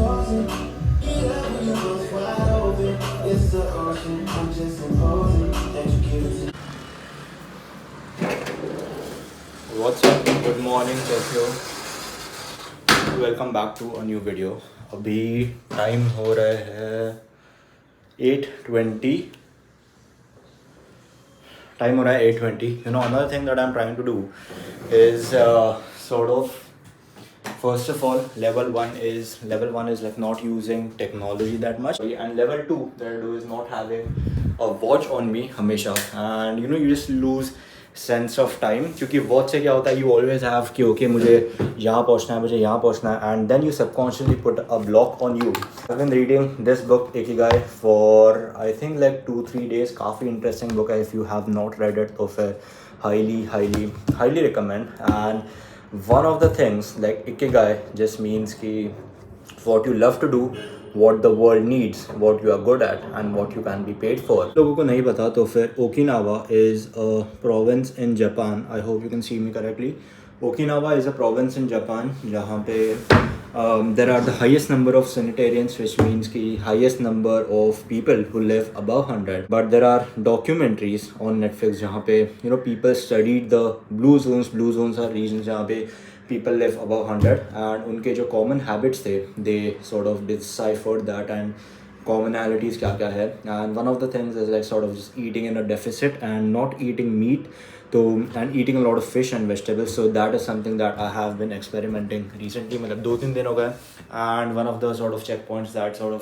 frozen. Yeah, when you was wide open. It's the ocean. I'm just imposing that you give it to. What's up? Good morning, कैसे हो? Welcome back to a new video. अभी time हो रहा है 8:20. Time हो रहा है 8:20. Another thing that I'm trying to do is sort of, first of all, level one is like not using technology that much, and level two that I do is not having a watch on me हमेशा. And you just lose sense of time, क्योंकि watch से क्या होता है, you always have कि okay मुझे यहाँ पहुँचना है, मुझे यहाँ पहुँचना है, and then you subconsciously put a block on you. I been reading this book Ikigai for I think like 2-3 days. काफ़ी इंटरेस्टिंग बुक है. If you have not read it तो फिर highly highly highly recommend. And one of the things like ikigai just means ki what you love to do, what the world needs, what you are good at, and what you can be paid for. लोगों को नहीं पता तो फिर Okinawa is a province in Japan. I hope you can see me correctly. Okinawa is a province in Japan जहाँ पे there are the highest number of sanitarians, which means ki highest number of people who live above 100. But there are documentaries on Netflix जहाँ पे people studied the blue zones. Blue zones are regions जहाँ पे people live above 100, and उनके जो common habits थे, they sort of deciphered that and commonalities क्या क्या है. And one of the things is like sort of just eating in a deficit and not eating meat, and eating a lot of fish and vegetables. So that is something that I have been experimenting recently. मतलब 2-3 दिन हो गए. And one of the sort of checkpoints that sort of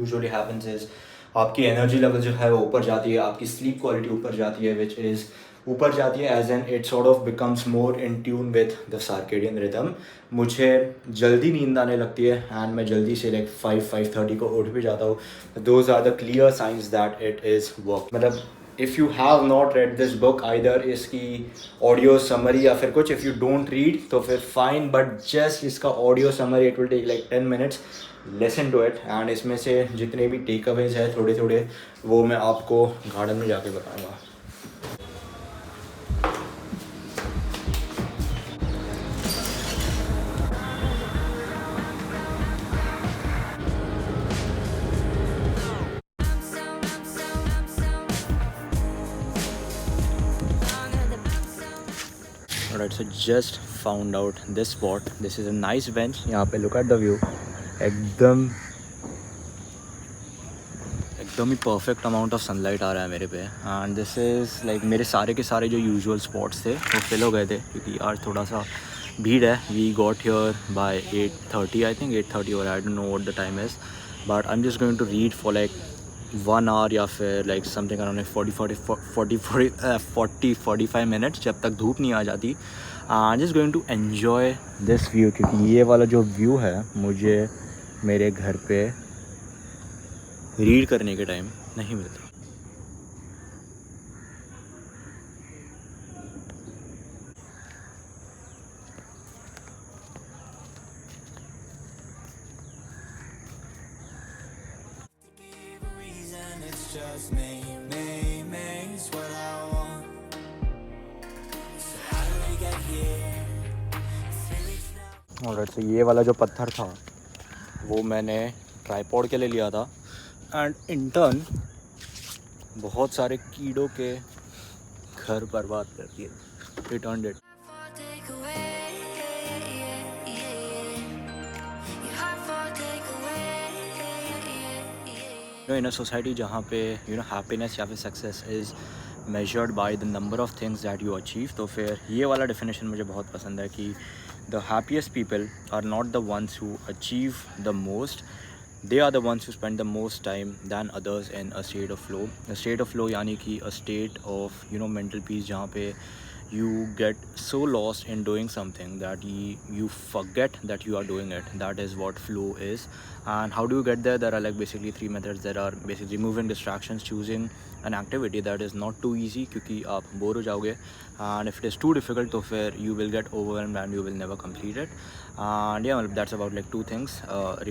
usually happens is आपकी energy level जो है वो ऊपर जाती है, आपकी स्लीप क्वालिटी ऊपर जाती है, विच इज़ ऊपर जाती है as and it sort of becomes more in tune with the circadian rhythm. मुझे जल्दी नींद आने लगती है एंड मैं जल्दी से लाइक 5-5:30 को उठ भी जाता हूँ. Those are the clear science that it is work. मतलब if you have not read this book, either इसकी ऑडियो समरी या फिर कुछ, इफ़ यू डोंट रीड तो फिर फाइन, बट जस्ट इसका audio summary it will take like 10 minutes. Listen to it. And इसमें से जितने भी टेक अवेज है थोड़े थोड़े, वो मैं आपको गार्डन में जाके बताऊँगा. Alright, so just found out this spot. This is a nice bench. यहाँ पे look at the view. एकदम ही perfect amount of sunlight आ रहा है मेरे पे. And this is like मेरे सारे के सारे जो usual spots थे वो fill हो गए थे, क्योंकि आज थोड़ा सा भीड़ है. We got here by 8:30, I think 8:30, or I don't know what the time is. But I'm just going to read for like 1 hour या फिर like something around like 40-45 minutes, जब तक धूप नहीं आ जाती. I'm just going to enjoy this view, क्योंकि ये वाला जो व्यू है मुझे मेरे घर पे रीड करने के टाइम नहीं मिलता. Just me is what I want. So how do we get here? Alright, so ये वाला जो पत्थर था वो मैंने ट्राइपॉड के लिए लिया था, एंड इंटर्न बहुत सारे कीड़ों के घर बर्बाद कर दिए. Return it. In a society जहाँ पे happiness या फिर success is measured by the number of things that you achieve, तो फिर ये वाला definition मुझे बहुत पसंद है कि the happiest people are not the ones who achieve the most, they are the ones who spend the most time than others in a state of flow. A state of flow यानी कि a state of mental peace जहाँ पे you get so lost in doing something that you forget that you are doing it. That is what flow is. And how do you get there? There are like basically 3 methods. There are basically removing distractions, choosing an activity that is not too easy क्योंकि आप bore हो जाओगे, and if it is too difficult तो फिर you will get overwhelmed and you will never complete it. And yeah, that's about like 2 things.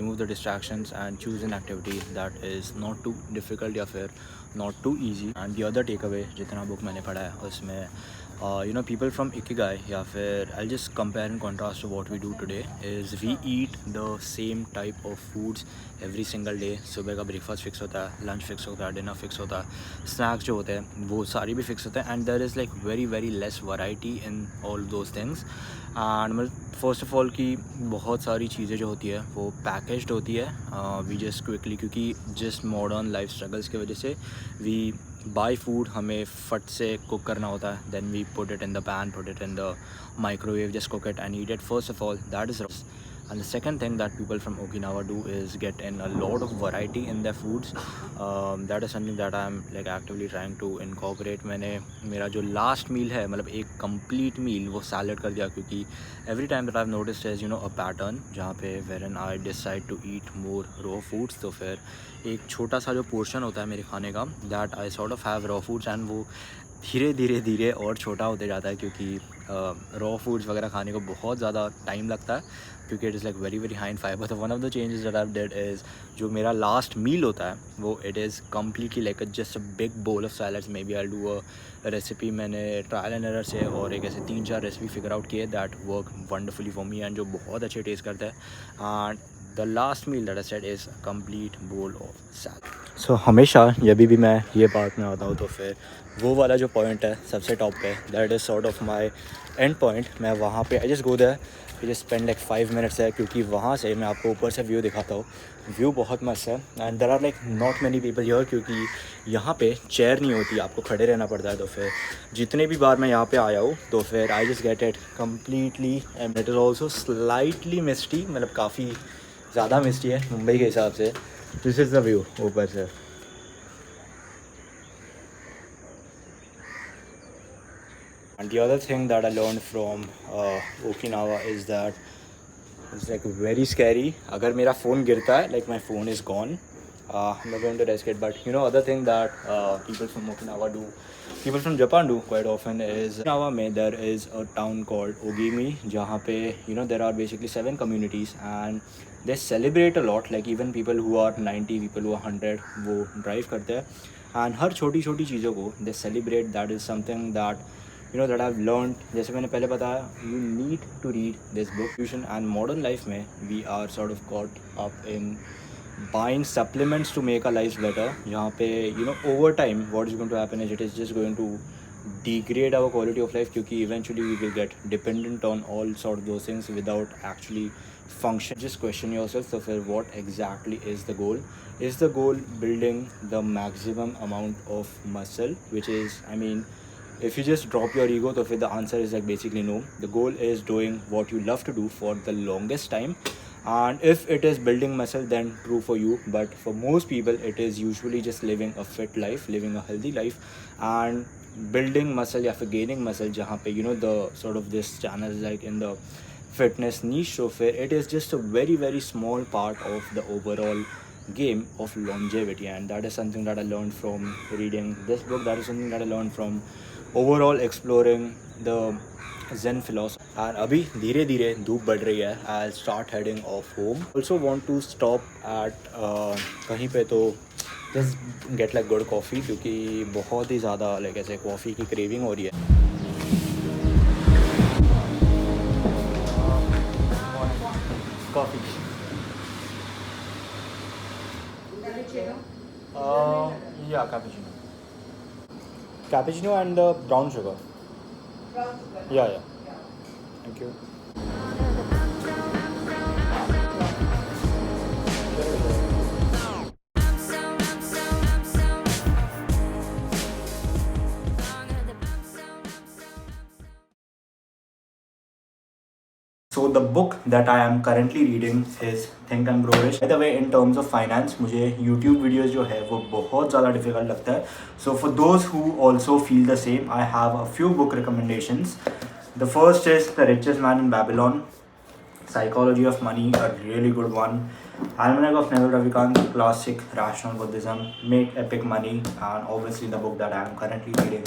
Remove the distractions and choose an activity that is not too difficult या फिर not too easy. And the other takeaway जितना book मैंने पढ़ा है उसमें people from Ikigai या फिर I'll just compare and contrast to what we do today is we eat the same type of foods every single day. सुबह का breakfast fix होता है, लंच फिक्स होता है, डिनर फिक्स होता है, स्नैक्स जो होते हैं वो सारी भी फिक्स होते हैं and there is like very very less variety in all those things. And मतलब फर्स्ट ऑफ ऑल की बहुत सारी चीज़ें जो होती है वो पैकेज्ड होती है. वी जस्ट क्विकली, क्योंकि जस्ट मॉडर्न लाइफ स्ट्रगल्स की वजह से वी बाई फूड हमें फट से कुक करना होता है. Then we put it in the pan, put it in the microwave, just cook it and eat it. First of all that is. And the second thing that people from Okinawa do is get in a lot of variety in their foods. That is something that I'm like actively trying to incorporate. मैंने मेरा जो last meal है, मतलब एक complete meal वो salad कर दिया, क्योंकि every time that I've noticed is a pattern जहाँ पे wherein I decide to eat more raw foods, तो फिर एक छोटा सा जो portion होता है मेरे खाने का, that I sort of have raw foods and वो धीरे धीरे धीरे और छोटा होते जाता है, क्योंकि रॉ फूड्स वगैरह खाने को बहुत ज़्यादा टाइम लगता है, क्योंकि it is like very very high in fibre. तो one of the changes that I did is जो मेरा लास्ट मील होता है वो it is completely like just a big bowl of salads. Maybe I do a recipe. मैंने trial and error से और एक ऐसे 3-4 रेसिपी फिगर आउट किए that work wonderfully for me and जो बहुत अच्छे टेस्ट करता है. And the last meal that I said is complete bowl of salad. So हमेशा जब भी मैं ये पार्ट में आता हूँ तो फिर वो वाला जो पॉइंट है सबसे टॉप पे, that is sort of my end point. मैं वहाँ पे I just go there, I just spend like 5 minutes है, क्योंकि वहाँ से मैं आपको ऊपर से व्यू दिखाता हूँ. व्यू बहुत मस्त है and there are like not many people here, क्योंकि यहाँ पे चेयर नहीं होती, आपको खड़े रहना पड़ता है. तो फिर जितने भी बार मैं यहाँ पे आया हूँ तो फिर I just get it completely. And it is also slightly misty, मतलब काफ़ी ज़्यादा मिस्टी है मुंबई के हिसाब से. दिस इज़ द व्यू ऊपर से. And the other thing that I learned from Okinawa is that it's like very scary. अगर मेरा फ़ोन गिरता है, like my phone is gone, I'm not going to risk it. But other thing that people from Okinawa do, people from Japan do quite often is Okinawa में there is a town called Ogimi, जहाँ पे there are basically 7 communities and they celebrate a lot. Like even people who are 90, people who are 100, वो drive करते हैं and हर छोटी छोटी चीज़ों को they celebrate. That is something that that I've learned. जैसे मैंने पहले बताया, you need to read this book. And modern life में we are sort of caught up in buying supplements to make our lives better. जहाँ पे over time what is going to happen is it is just going to degrade our quality of life, क्योंकि eventually we will get dependent on all sort of those things without actually function. Just question yourself, so for what exactly is the goal? Is the goal building the maximum amount of muscle, which is, I mean, if you just drop your ego, so the answer is like basically no. The goal is doing what you love to do for the longest time, and if it is building muscle, then true for you. But for most people it is usually just living a fit life, living a healthy life, and building muscle या फिर gaining muscle, जहाँ पे the sort of this channel is like in the fitness niche. So it is just a very very small part of the overall game of longevity, and that is something that I learned from reading this book. That is something that I learned from overall exploring the Zen philosophy. And अभी धीरे धीरे धूप बढ़ रही है. I'll start heading off home. Also want to stop at कहीं पे तो just get like good coffee, क्योंकि बहुत ही ज़्यादा like ऐसे कॉफ़ी की क्रेविंग हो रही है. Coffee. Yeah, cappuccino. Cappuccino and brown sugar. Brown sugar. Yeah. Thank you. So the book that I am currently reading is Think and Grow Rich. By the way, in terms of finance, मुझे YouTube videos जो है वो बहुत ज़्यादा difficult लगता है. So for those who also feel the same, I have a few book recommendations. The first is The Richest Man in Babylon, Psychology of Money, a really good one. Almanac of Neville Ravikant, classic Rational Buddhism, Make Epic Money, and obviously the book that I am currently reading,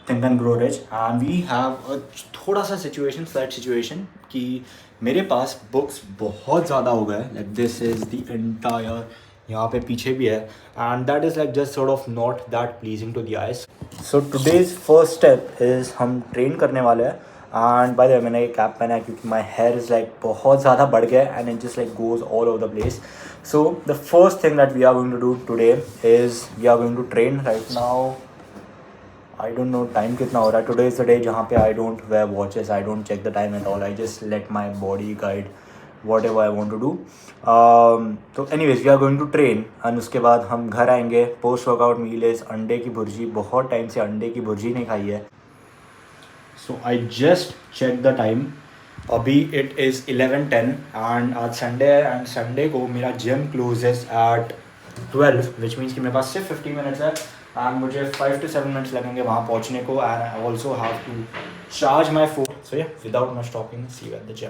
Think and Grow Rich. And we have a थोड़ा सा situation कि मेरे पास books बहुत ज़्यादा हो गए. Like this is the entire यहाँ पे पीछे भी है, and that is like just sort of not that pleasing to the eyes. So today's first step is हम ट्रेन करने वाले हैं. एंड बाय द वे मैंने ये कैप पहना है क्योंकि माई हेयर इज़ लाइक बहुत ज़्यादा बढ़ गया है and it just like goes all over the place. So the first thing that we are going to do today is we are going to train right now. I don't know time कितना हो रहा है. Today is the day जहाँ पे I don't wear watches, I don't check the time at all, I just let my body guide whatever I want to do. तो anyways we are going to train and उसके बाद हम घर आएंगे. Post workout meal is अंडे की भुर्जी. बहुत time से अंडे की भुर्जी नहीं खाई है. So I just check the time. अभी इट इज़ 11:10 एंड आज संडे है एंड संडे को मेरा gym closes at 12 which means कि मेरे पास सिर्फ 50 मिनट्स है एंड मुझे 5 to 7 मिनट्स लगेंगे वहाँ पहुँचने को. And I also have to charge my phone. So yeah without much talking see you at the gym.